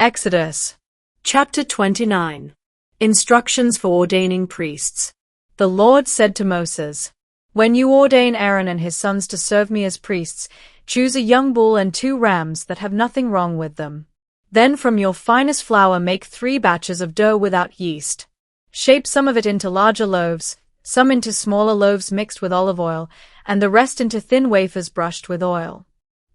Exodus. Chapter 29. Instructions for ordaining priests. The Lord said to Moses, "When you ordain Aaron and his sons to serve me as priests, choose a young bull and 2 rams that have nothing wrong with them. Then from your finest flour make 3 batches of dough without yeast. Shape some of it into larger loaves, some into smaller loaves mixed with olive oil, and the rest into thin wafers brushed with oil.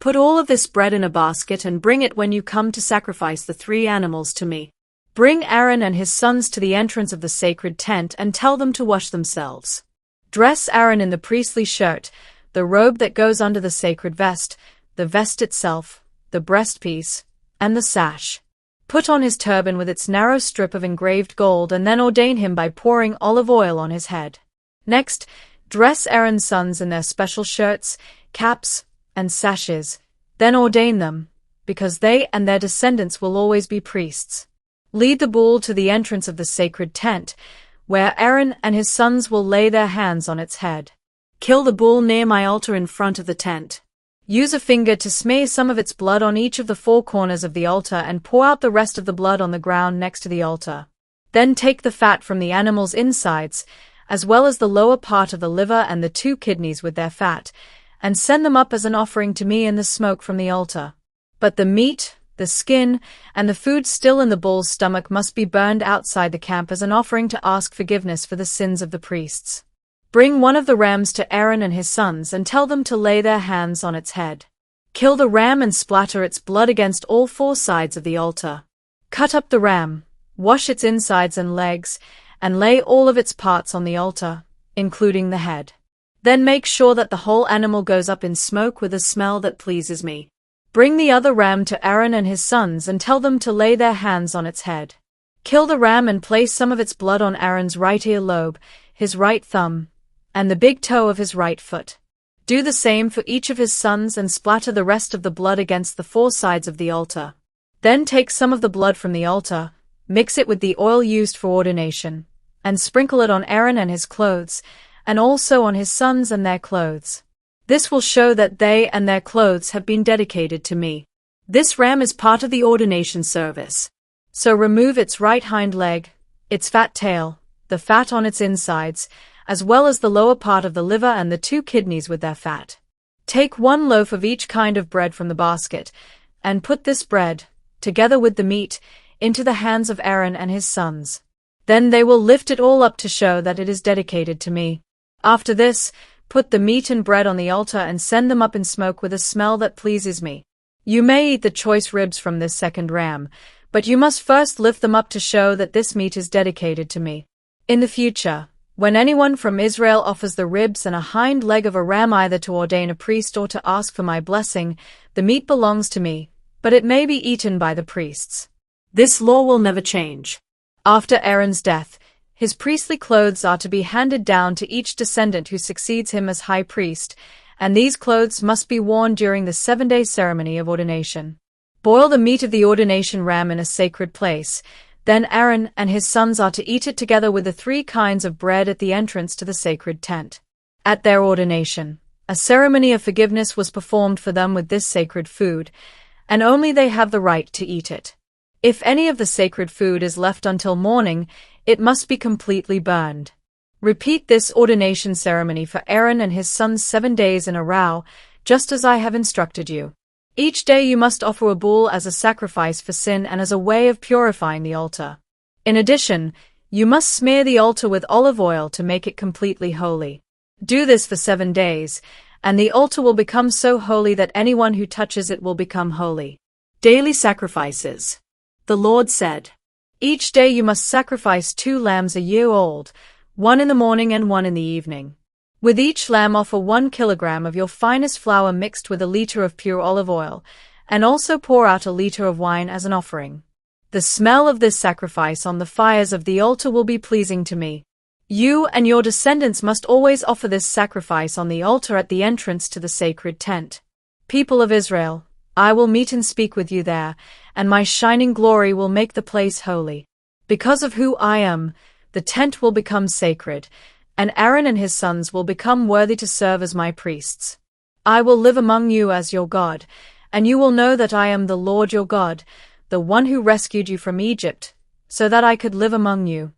Put all of this bread in a basket and bring it when you come to sacrifice the 3 animals to me. Bring Aaron and his sons to the entrance of the sacred tent and tell them to wash themselves. Dress Aaron in the priestly shirt, the robe that goes under the sacred vest, the vest itself, the breastpiece, and the sash. Put on his turban with its narrow strip of engraved gold and then ordain him by pouring olive oil on his head. Next, dress Aaron's sons in their special shirts, caps, and sashes, then ordain them, because they and their descendants will always be priests. Lead the bull to the entrance of the sacred tent, where Aaron and his sons will lay their hands on its head. Kill the bull near my altar in front of the tent. Use a finger to smear some of its blood on each of the 4 corners of the altar and pour out the rest of the blood on the ground next to the altar. Then take the fat from the animal's insides, as well as the lower part of the liver and the 2 kidneys with their fat, and send them up as an offering to me in the smoke from the altar. But the meat, the skin, and the food still in the bull's stomach must be burned outside the camp as an offering to ask forgiveness for the sins of the priests. Bring one of the rams to Aaron and his sons and tell them to lay their hands on its head. Kill the ram and splatter its blood against all 4 sides of the altar. Cut up the ram, wash its insides and legs, and lay all of its parts on the altar, including the head. Then make sure that the whole animal goes up in smoke with a smell that pleases me. Bring the other ram to Aaron and his sons and tell them to lay their hands on its head. Kill the ram and place some of its blood on Aaron's right earlobe, his right thumb, and the big toe of his right foot. Do the same for each of his sons and splatter the rest of the blood against the 4 sides of the altar. Then take some of the blood from the altar, mix it with the oil used for ordination, and sprinkle it on Aaron and his clothes, and also on his sons and their clothes. This will show that they and their clothes have been dedicated to me. This ram is part of the ordination service. So remove its right hind leg, its fat tail, the fat on its insides, as well as the lower part of the liver and the 2 kidneys with their fat. Take 1 loaf of each kind of bread from the basket, and put this bread, together with the meat, into the hands of Aaron and his sons. Then they will lift it all up to show that it is dedicated to me. After this, put the meat and bread on the altar and send them up in smoke with a smell that pleases me. You may eat the choice ribs from this second ram, but you must first lift them up to show that this meat is dedicated to me. In the future, when anyone from Israel offers the ribs and a hind leg of a ram either to ordain a priest or to ask for my blessing, the meat belongs to me, but it may be eaten by the priests. This law will never change. After Aaron's death, his priestly clothes are to be handed down to each descendant who succeeds him as high priest, and these clothes must be worn during the 7-day ceremony of ordination. Boil the meat of the ordination ram in a sacred place. Then Aaron and his sons are to eat it together with the 3 kinds of bread at the entrance to the sacred tent. At their ordination, a ceremony of forgiveness was performed for them with this sacred food, and only they have the right to eat it. If any of the sacred food is left until morning, it must be completely burned. Repeat this ordination ceremony for Aaron and his sons 7 days in a row, just as I have instructed you. Each day you must offer a bull as a sacrifice for sin and as a way of purifying the altar. In addition, you must smear the altar with olive oil to make it completely holy. Do this for 7 days, and the altar will become so holy that anyone who touches it will become holy. Daily sacrifices. The Lord said, "Each day you must sacrifice 2 lambs a year old, 1 in the morning and 1 in the evening. With each lamb offer 1 kilogram of your finest flour mixed with a liter of pure olive oil, and also pour out a liter of wine as an offering. The smell of this sacrifice on the fires of the altar will be pleasing to me. You and your descendants must always offer this sacrifice on the altar at the entrance to the sacred tent. People of Israel, I will meet and speak with you there, and my shining glory will make the place holy. Because of who I am, the tent will become sacred, and Aaron and his sons will become worthy to serve as my priests. I will live among you as your God, and you will know that I am the Lord your God, the one who rescued you from Egypt, so that I could live among you.